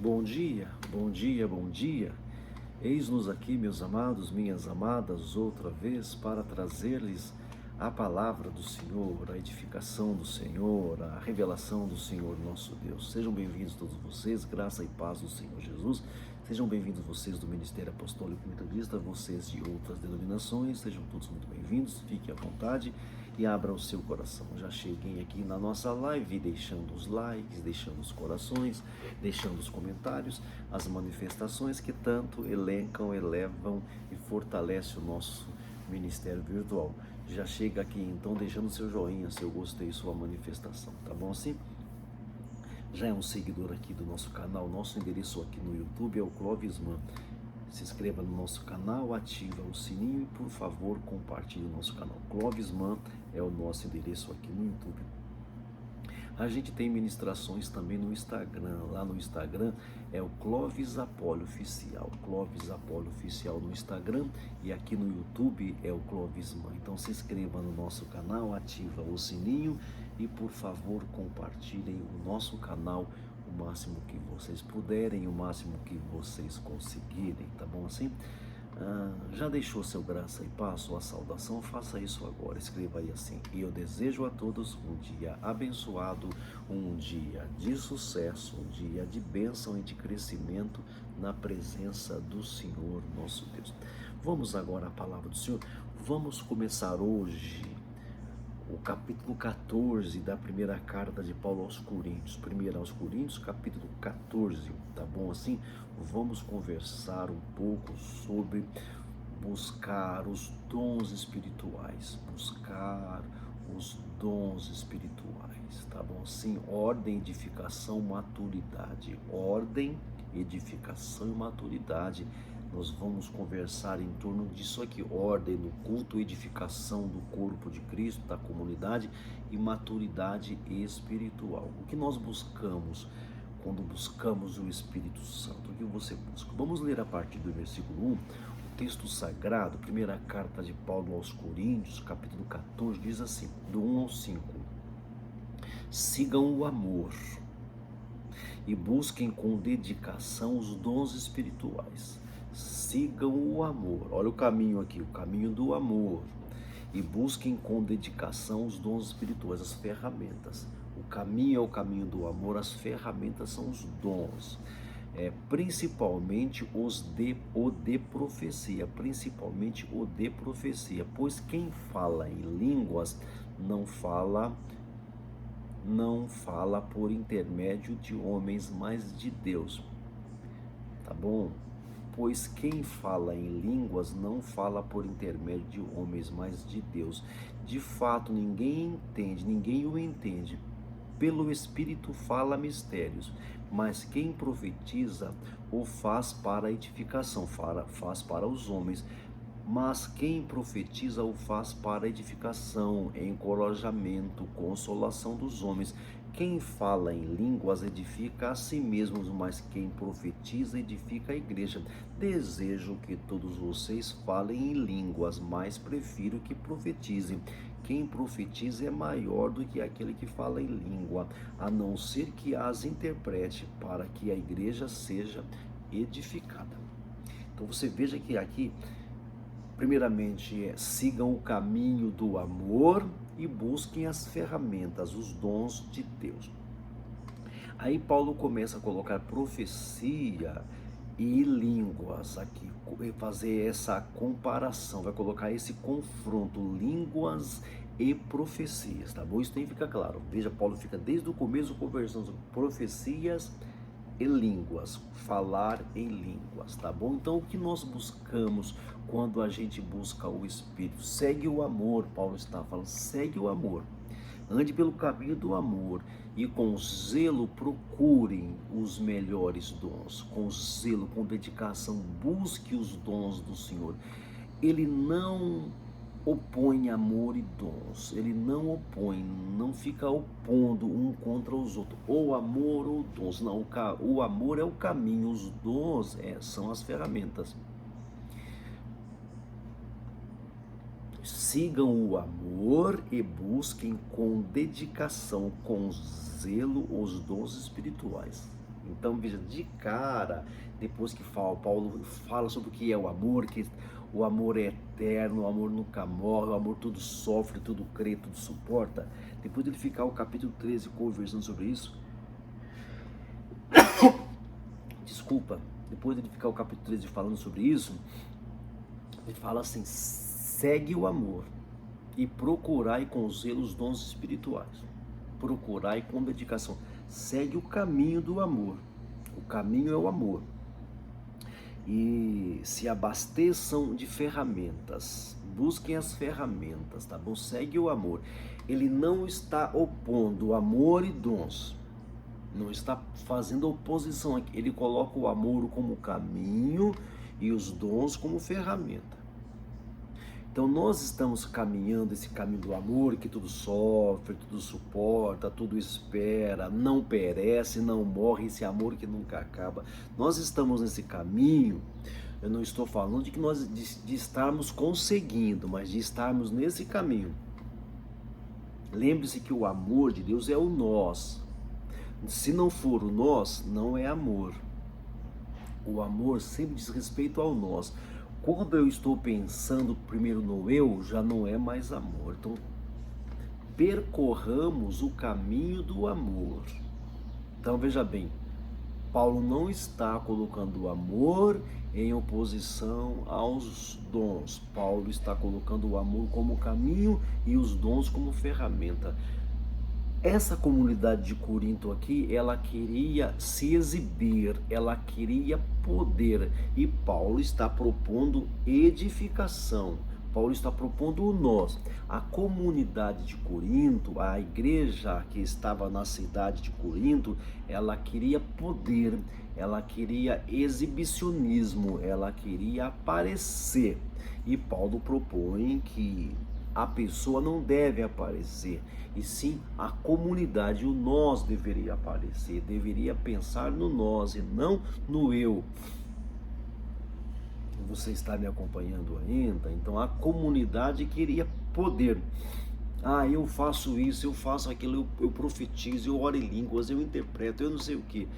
Bom dia, bom dia, bom dia. Eis-nos aqui, meus amados, minhas amadas, outra vez para trazer-lhes a palavra do Senhor, a edificação do Senhor, a revelação do Senhor nosso Deus. Sejam bem-vindos todos vocês, graça e paz do Senhor Jesus. Sejam bem-vindos vocês do Ministério Apostólico Metodista, vocês de outras denominações, sejam todos muito bem-vindos, fiquem à vontade e abra o seu coração. Já cheguem aqui na nossa live, deixando os likes, deixando os corações, deixando os comentários, as manifestações que tanto elencam, elevam e fortalecem o nosso ministério virtual. Já chega aqui então deixando seu joinha, seu gostei, sua manifestação, tá bom assim? Já é um seguidor aqui do nosso canal, nosso endereço aqui no YouTube é o Clovis Man. Se inscreva no nosso canal, ativa o sininho e por favor compartilhe o nosso canal. Clovis Man é o nosso endereço aqui no YouTube. A gente tem ministrações também no Instagram. Lá no Instagram é o Clovis Apollo Oficial. Clovis Apollo Oficial no Instagram e aqui no YouTube é o Clovis Man. Então se inscreva no nosso canal, ativa o sininho e por favor compartilhem o nosso canal o máximo que vocês puderem, o máximo que vocês conseguirem, tá bom assim? Já deixou seu graça e paz, sua saudação? Faça isso agora, escreva aí assim: e eu desejo a todos um dia abençoado, um dia de sucesso, um dia de bênção e de crescimento na presença do Senhor nosso Deus. Vamos agora à palavra do Senhor. Vamos começar hoje o capítulo 14 da primeira carta de Paulo aos Coríntios. Primeiro aos Coríntios, capítulo 14, tá bom assim? Vamos conversar um pouco sobre buscar os dons espirituais, buscar os dons espirituais, tá bom assim? Ordem, edificação, maturidade. Ordem, edificação e maturidade. Nós vamos conversar em torno disso aqui: ordem no culto, edificação do corpo de Cristo, da comunidade, e maturidade espiritual. O que nós buscamos quando buscamos o Espírito Santo? O que você busca? Vamos ler a partir do versículo 1, o texto sagrado, primeira carta de Paulo aos Coríntios, capítulo 14, diz assim, do 1 ao 5. Sigam o amor e busquem com dedicação os dons espirituais. Sigam o amor, olha o caminho aqui, o caminho do amor, e busquem com dedicação os dons espirituais, as ferramentas. O caminho é o caminho do amor, as ferramentas são os dons, principalmente o de profecia, pois quem fala em línguas não fala por intermédio de homens, mas de Deus, tá bom? Pois quem fala em línguas não fala por intermédio de homens, mas de Deus. De fato, ninguém o entende. Pelo Espírito fala mistérios, mas quem profetiza o faz para edificação, faz para os homens. Mas quem profetiza o faz para edificação, encorajamento, consolação dos homens. Quem fala em línguas edifica a si mesmo, mas quem profetiza edifica a igreja. Desejo que todos vocês falem em línguas, mas prefiro que profetizem. Quem profetiza é maior do que aquele que fala em língua, a não ser que as interprete, para que a igreja seja edificada. Então você veja que aqui, primeiramente, sigam o caminho do amor e busquem as ferramentas, os dons de Deus. Aí Paulo começa a colocar profecia e línguas aqui, fazer essa comparação, vai colocar esse confronto, línguas e profecias, tá bom? Isso tem que ficar claro. Veja, Paulo fica desde o começo conversando sobre profecias e línguas, falar em línguas, tá bom? Então o que nós buscamos quando a gente busca o Espírito? Segue o amor, Paulo está falando, segue o amor. Ande pelo caminho do amor e com zelo procurem os melhores dons. Com zelo, com dedicação, busque os dons do Senhor. Ele não opõe amor e dons, ele não opõe, não fica opondo um contra os outros, ou amor ou dons, não, o amor é o caminho, os dons são as ferramentas. Sigam o amor e busquem com dedicação, com zelo, os dons espirituais. Então veja, de cara, depois que Paulo fala sobre o que é o amor, que o amor é eterno, o amor nunca morre, o amor tudo sofre, tudo crê, tudo suporta. Depois ele ficar o capítulo 13 conversando sobre isso, desculpa, depois ele ficar o capítulo 13 falando sobre isso, ele fala assim: segue o amor e procurai com zelo os dons espirituais. Procurai com dedicação. Segue o caminho do amor. O caminho é o amor. E se abasteçam de ferramentas. Busquem as ferramentas, tá bom? Segue o amor. Ele não está opondo amor e dons. Não está fazendo oposição aqui. Ele coloca o amor como caminho e os dons como ferramenta. Então nós estamos caminhando esse caminho do amor, que tudo sofre, tudo suporta, tudo espera, não perece, não morre, esse amor que nunca acaba. Nós estamos nesse caminho. Eu não estou falando de que nós de estarmos conseguindo, mas de estarmos nesse caminho. Lembre-se que o amor de Deus é o nós. Se não for o nós, não é amor. O amor sempre diz respeito ao nós. Quando eu estou pensando primeiro no eu, já não é mais amor. Então, percorramos o caminho do amor. Então, veja bem, Paulo não está colocando o amor em oposição aos dons. Paulo está colocando o amor como caminho e os dons como ferramenta. Essa comunidade de Corinto aqui, ela queria se exibir, ela queria poder, e Paulo está propondo edificação. Paulo está propondo o nós. A comunidade de Corinto, a igreja que estava na cidade de Corinto, ela queria poder, ela queria exibicionismo, ela queria aparecer. E Paulo propõe que a pessoa não deve aparecer, e sim a comunidade, o nós deveria aparecer, deveria pensar no nós e não no eu. Você está me acompanhando ainda? Então a comunidade queria poder. Eu faço isso, eu faço aquilo, eu profetizo, eu oro em línguas, eu interpreto, eu não sei o que.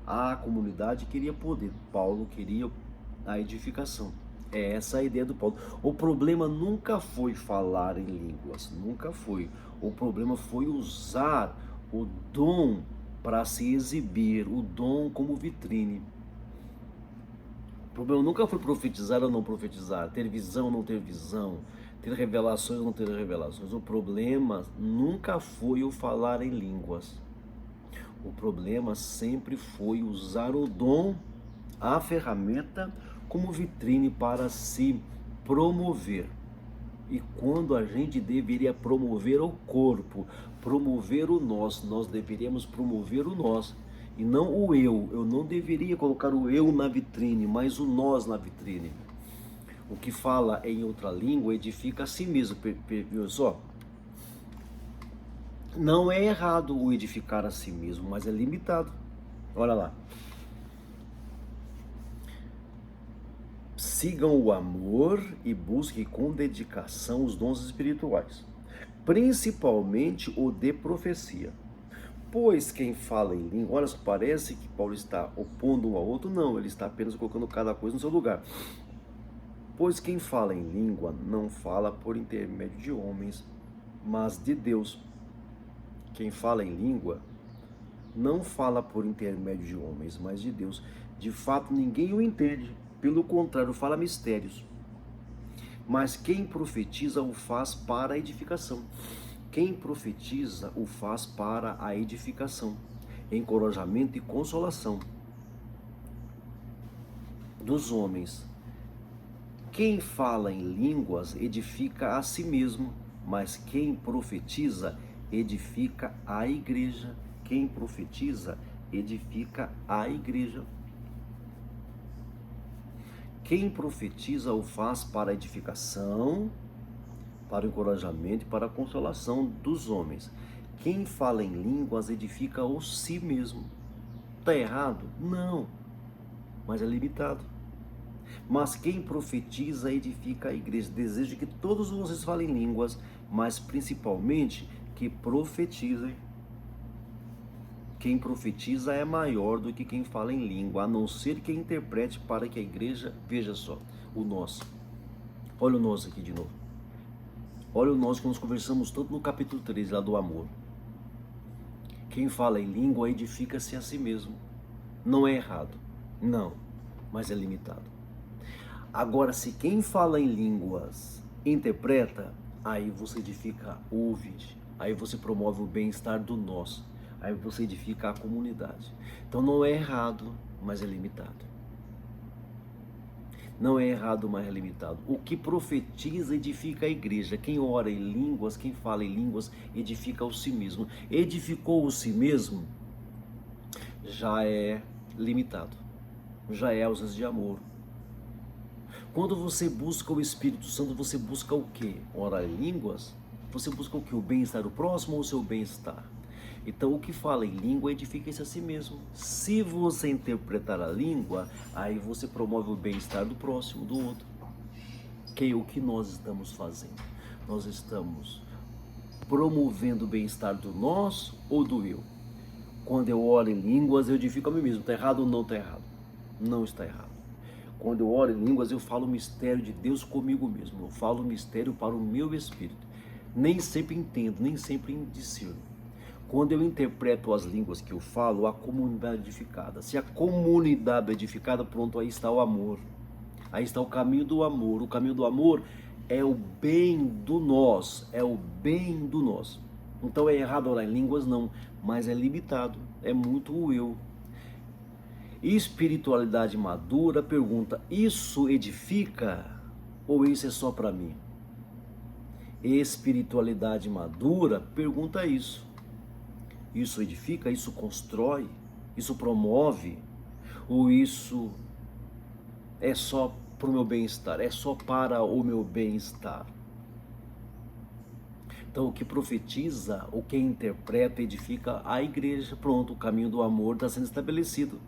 A comunidade queria poder, Paulo queria a edificação. É essa a ideia do Paulo. O problema nunca foi falar em línguas, nunca foi. O problema foi usar o dom para se exibir, o dom como vitrine. O problema nunca foi profetizar ou não profetizar, ter visão ou não ter visão, ter revelações ou não ter revelações. O problema nunca foi o falar em línguas. O problema sempre foi usar o dom, a ferramenta, como vitrine para se promover. E quando a gente deveria promover o corpo, promover o nós deveríamos promover o nós e não o eu. Eu não deveria colocar o eu na vitrine, mas o nós na vitrine. O que fala em outra língua edifica a si mesmo. Viu só? Não é errado o edificar a si mesmo, mas é limitado. Olha lá. Sigam o amor e busquem com dedicação os dons espirituais, principalmente o de profecia. Pois quem fala em língua, olha, parece que Paulo está opondo um ao outro, não, ele está apenas colocando cada coisa no seu lugar. Pois quem fala em língua não fala por intermédio de homens, mas de Deus. Quem fala em língua não fala por intermédio de homens, mas de Deus. De fato, ninguém o entende. Pelo contrário, fala mistérios. Mas quem profetiza o faz para a edificação. Quem profetiza o faz para a edificação, encorajamento e consolação dos homens. Quem fala em línguas edifica a si mesmo, mas quem profetiza edifica a igreja. Quem profetiza edifica a igreja. Quem profetiza o faz para a edificação, para o encorajamento e para a consolação dos homens. Quem fala em línguas edifica o si mesmo. Está errado? Não, mas é limitado. Mas quem profetiza edifica a igreja. Desejo que todos vocês falem línguas, mas principalmente que profetizem. Quem profetiza é maior do que quem fala em língua, a não ser que interprete para que a igreja, veja só, o nós. Olha o nós aqui de novo. Olha o nós que nós conversamos tanto no capítulo 13 lá do amor. Quem fala em língua edifica-se a si mesmo. Não é errado, não, mas é limitado. Agora, se quem fala em línguas interpreta, aí você edifica o ouvinte, aí você promove o bem-estar do nós, aí você edifica a comunidade. Então não é errado, mas é limitado. Não é errado, mas é limitado. O que profetiza edifica a igreja. Quem ora em línguas, quem fala em línguas, edifica o si mesmo. Edificou o si mesmo, já é limitado. Já é ausência de amor. Quando você busca o Espírito Santo, você busca o quê? Orar em línguas? Você busca o quê? O bem-estar do próximo ou o seu bem-estar? Então, o que fala em língua edifica-se a si mesmo. Se você interpretar a língua, aí você promove o bem-estar do próximo, do outro. O que nós estamos fazendo? Nós estamos promovendo o bem-estar do nós ou do eu? Quando eu oro em línguas, eu edifico a mim mesmo. Está errado ou não está errado? Não está errado. Quando eu oro em línguas, eu falo o mistério de Deus comigo mesmo. Eu falo o mistério para o meu espírito. Nem sempre entendo, nem sempre discerno. Quando eu interpreto as línguas que eu falo, a comunidade edificada. Se a comunidade é edificada, pronto, aí está o amor. Aí está o caminho do amor. O caminho do amor é o bem do nós. É o bem do nós. Então é errado orar em línguas? Não. Mas é limitado. É muito o eu. Espiritualidade madura pergunta: isso edifica ou isso é só para mim? Espiritualidade madura pergunta isso. Isso edifica, isso constrói, isso promove, ou isso é só para o meu bem-estar, é só para o meu bem-estar? Então, o que profetiza, o que interpreta, edifica a igreja. Pronto, o caminho do amor está sendo estabelecido.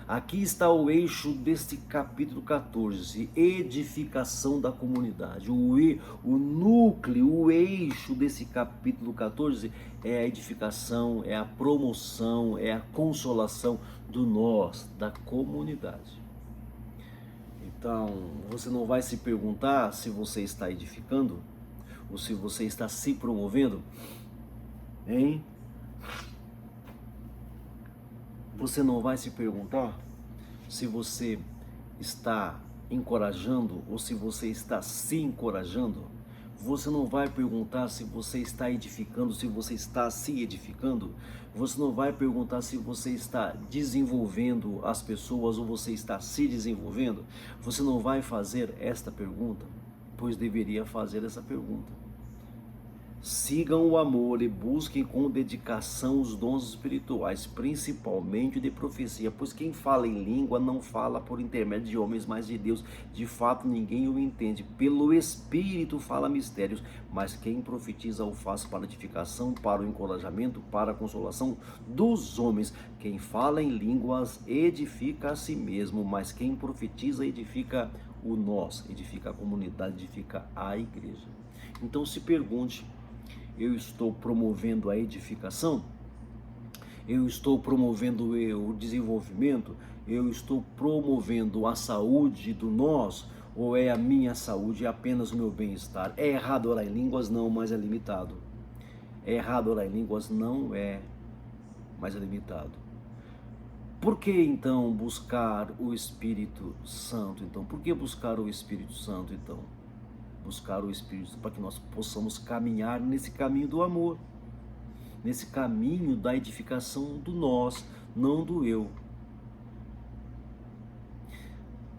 Aqui está o eixo deste capítulo 14, edificação da comunidade. O núcleo, o eixo desse capítulo 14 é a edificação, é a promoção, é a consolação do nós, da comunidade. Então, você não vai se perguntar se você está edificando ou se você está se promovendo, hein? Você não vai se perguntar se você está encorajando ou se você está se encorajando. Você não vai perguntar se você está edificando, se você está se edificando. Você não vai perguntar se você está desenvolvendo as pessoas ou você está se desenvolvendo. Você não vai fazer esta pergunta, pois deveria fazer essa pergunta. Sigam o amor e busquem com dedicação os dons espirituais, principalmente de profecia, pois quem fala em língua não fala por intermédio de homens, mas de Deus. De fato, ninguém o entende. Pelo Espírito fala mistérios, mas quem profetiza o faz para edificação, para o encorajamento, para a consolação dos homens. Quem fala em línguas edifica a si mesmo, mas quem profetiza edifica o nós, edifica a comunidade, edifica a igreja. Então se pergunte: eu estou promovendo a edificação? Eu estou promovendo o desenvolvimento? Eu estou promovendo a saúde do nós? Ou é a minha saúde, é apenas o meu bem-estar? É errado orar em línguas? Não, mas é limitado. É errado orar em línguas? Não é, mas é limitado. Por que então buscar o Espírito Santo? Então, por que buscar o Espírito Santo? Então, buscar o Espírito para que nós possamos caminhar nesse caminho do amor, nesse caminho da edificação do nós, não do eu.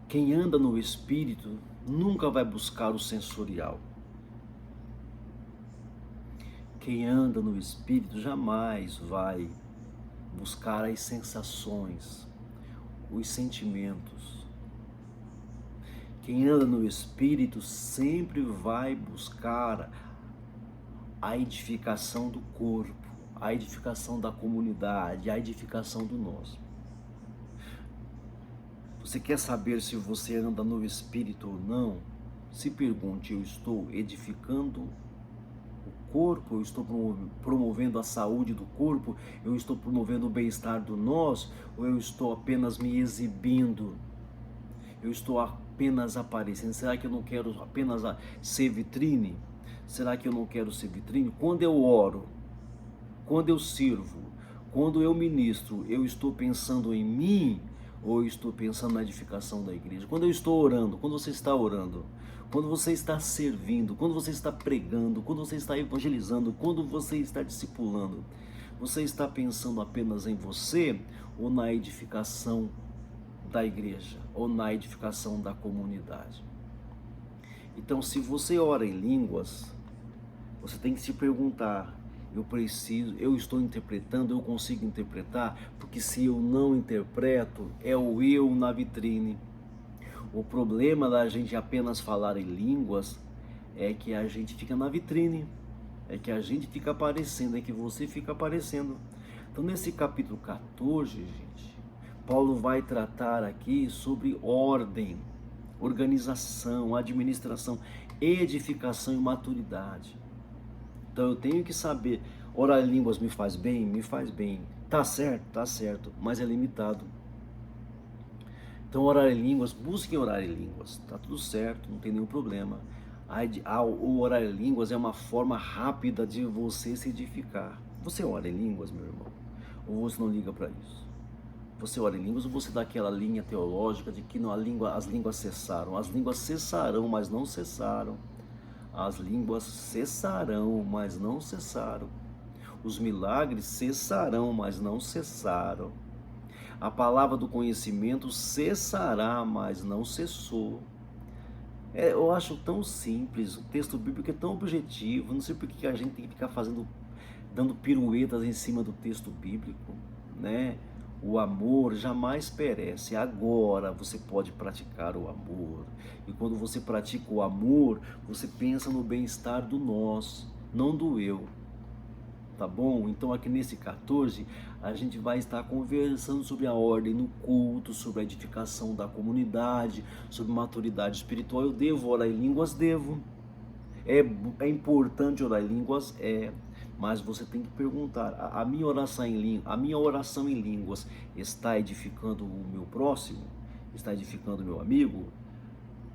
Quem anda no Espírito nunca vai buscar o sensorial. Quem anda no Espírito jamais vai buscar as sensações, os sentimentos. Quem anda no Espírito sempre vai buscar a edificação do corpo, a edificação da comunidade, a edificação do nós. Você quer saber se você anda no Espírito ou não? Se pergunte: eu estou edificando o corpo, eu estou promovendo a saúde do corpo, eu estou promovendo o bem-estar do nós, ou eu estou apenas me exibindo? Eu estou apenas aparecendo? Será que eu não quero apenas ser vitrine? Será que eu não quero ser vitrine? Quando eu oro, quando eu sirvo, quando eu ministro, eu estou pensando em mim ou eu estou pensando na edificação da igreja? Quando eu estou orando, quando você está orando, quando você está servindo, quando você está pregando, quando você está evangelizando, quando você está discipulando, você está pensando apenas em você ou na edificação da igreja ou na edificação da comunidade? Então, se você ora em línguas, você tem que se perguntar: eu estou interpretando, eu consigo interpretar? Porque se eu não interpreto, é o eu na vitrine. O problema da gente apenas falar em línguas é que a gente fica na vitrine, é que a gente fica aparecendo, é que você fica aparecendo. Então, nesse capítulo 14, gente, Paulo vai tratar aqui sobre ordem, organização, administração, edificação e maturidade. Então eu tenho que saber, orar em línguas me faz bem? Me faz bem. Tá certo, mas é limitado. Então orar em línguas, busquem orar em línguas, tá tudo certo, não tem nenhum problema. O orar em línguas é uma forma rápida de você se edificar. Você ora em línguas, meu irmão? Ou você não liga para isso? Você ora em línguas ou você dá aquela linha teológica de que as línguas cessaram? As línguas cessarão, mas não cessaram. As línguas cessarão, mas não cessaram. Os milagres cessarão, mas não cessaram. A palavra do conhecimento cessará, mas não cessou. Eu acho tão simples, o texto bíblico é tão objetivo, não sei por que a gente tem que ficar dando piruetas em cima do texto bíblico, né? O amor jamais perece. Agora você pode praticar o amor. E quando você pratica o amor, você pensa no bem-estar do nós, não do eu. Tá bom? Então aqui nesse 14, a gente vai estar conversando sobre a ordem no culto, sobre a edificação da comunidade, sobre maturidade espiritual. Eu devo orar em línguas? Devo. É importante orar em línguas? Mas você tem que perguntar: a minha oração em línguas está edificando o meu próximo? Está edificando o meu amigo?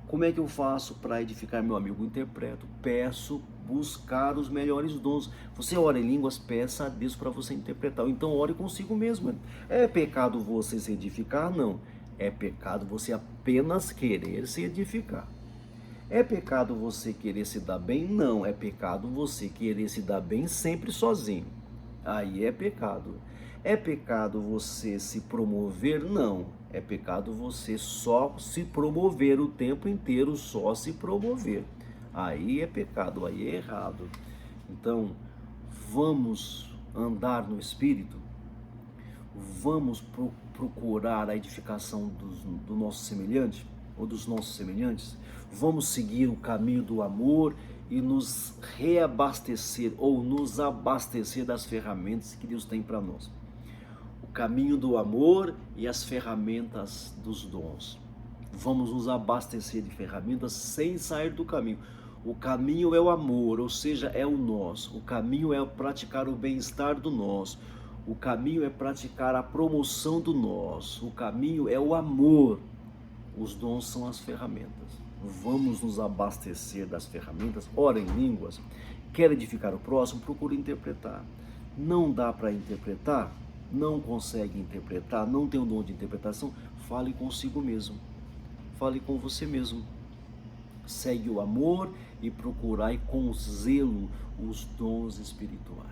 Como é que eu faço para edificar meu amigo? Interpreto, peço, buscar os melhores dons. Você ora em línguas, peça a Deus para você interpretar. Então ore consigo mesmo. É pecado você se edificar? Não. É pecado você apenas querer se edificar. É pecado você querer se dar bem? Não. É pecado você querer se dar bem sempre sozinho. Aí é pecado. É pecado você se promover? Não. É pecado você só se promover o tempo inteiro, só se promover. Aí é pecado, aí é errado. Então, vamos andar no Espírito? Vamos procurar a edificação do nosso semelhante ou dos nossos semelhantes? Vamos seguir o caminho do amor e nos reabastecer ou nos abastecer das ferramentas que Deus tem para nós. O caminho do amor e as ferramentas dos dons. Vamos nos abastecer de ferramentas sem sair do caminho. O caminho é o amor, ou seja, é o nós. O caminho é praticar o bem-estar do nós. O caminho é praticar a promoção do nós. O caminho é o amor. Os dons são as ferramentas. Vamos nos abastecer das ferramentas. Ora em línguas. Quer edificar o próximo? Procure interpretar. Não dá para interpretar? Não consegue interpretar? Não tem o dom de interpretação? Fale consigo mesmo. Fale com você mesmo. Segue o amor e procurai com zelo os dons espirituais.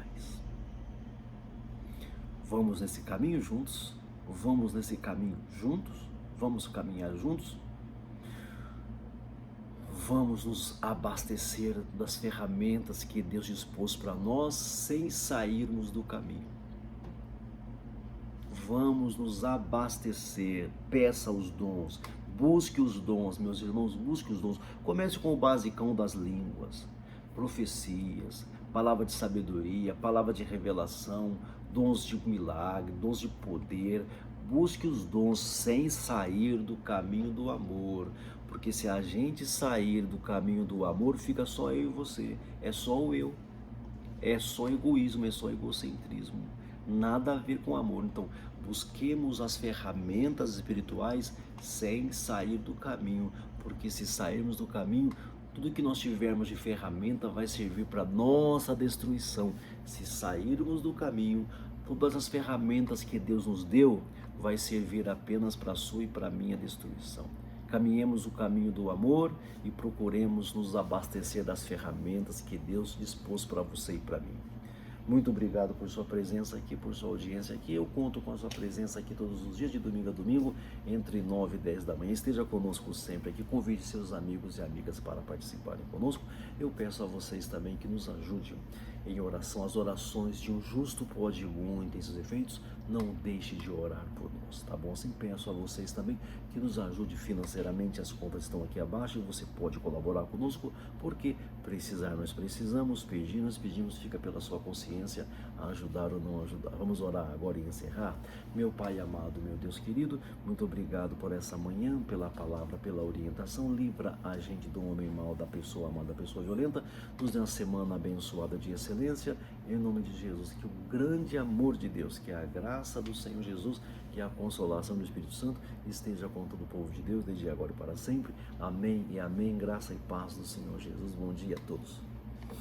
Vamos nesse caminho juntos? Vamos nesse caminho juntos? Vamos caminhar juntos? Vamos nos abastecer das ferramentas que Deus dispôs para nós sem sairmos do caminho. Vamos nos abastecer, peça os dons, busque os dons, meus irmãos, busque os dons. Comece com o basicão das línguas, profecias, palavra de sabedoria, palavra de revelação, dons de milagre, dons de poder. Busque os dons sem sair do caminho do amor, porque se a gente sair do caminho do amor, fica só eu e você, é só o eu. é só egoísmo, é só egocentrismo. Nada a ver com amor. Então, busquemos as ferramentas espirituais sem sair do caminho, porque se sairmos do caminho, tudo que nós tivermos de ferramenta vai servir para nossa destruição. Se sairmos do caminho, todas as ferramentas que Deus nos deu vai servir apenas para a sua e para a minha destruição. Caminhemos o caminho do amor e procuremos nos abastecer das ferramentas que Deus dispôs para você e para mim. Muito obrigado por sua presença aqui, por sua audiência aqui. Eu conto com a sua presença aqui todos os dias, de domingo a domingo, entre 9 e 10 da manhã. Esteja conosco sempre aqui. Convide seus amigos e amigas para participarem conosco. Eu peço a vocês também que nos ajudem em oração. As orações de um justo pode muito em seus efeitos. Não deixe de orar por nós, tá bom? Assim, peço a vocês também que nos ajude financeiramente. As contas estão aqui abaixo e você pode colaborar conosco, porque precisar nós precisamos, pedir nós pedimos, fica pela sua consciência ajudar ou não ajudar. Vamos orar agora e encerrar. Meu Pai amado, meu Deus querido, muito obrigado por essa manhã, pela palavra, pela orientação. Livra a gente do homem mau, da pessoa má, da pessoa violenta. Nos dê uma semana abençoada de excelência, em nome de Jesus. Que o grande amor de Deus, que a graça do Senhor Jesus, que a consolação do Espírito Santo esteja com todo o povo de Deus, desde agora e para sempre. Amém e amém. Graça e paz do Senhor Jesus. Bom dia a todos.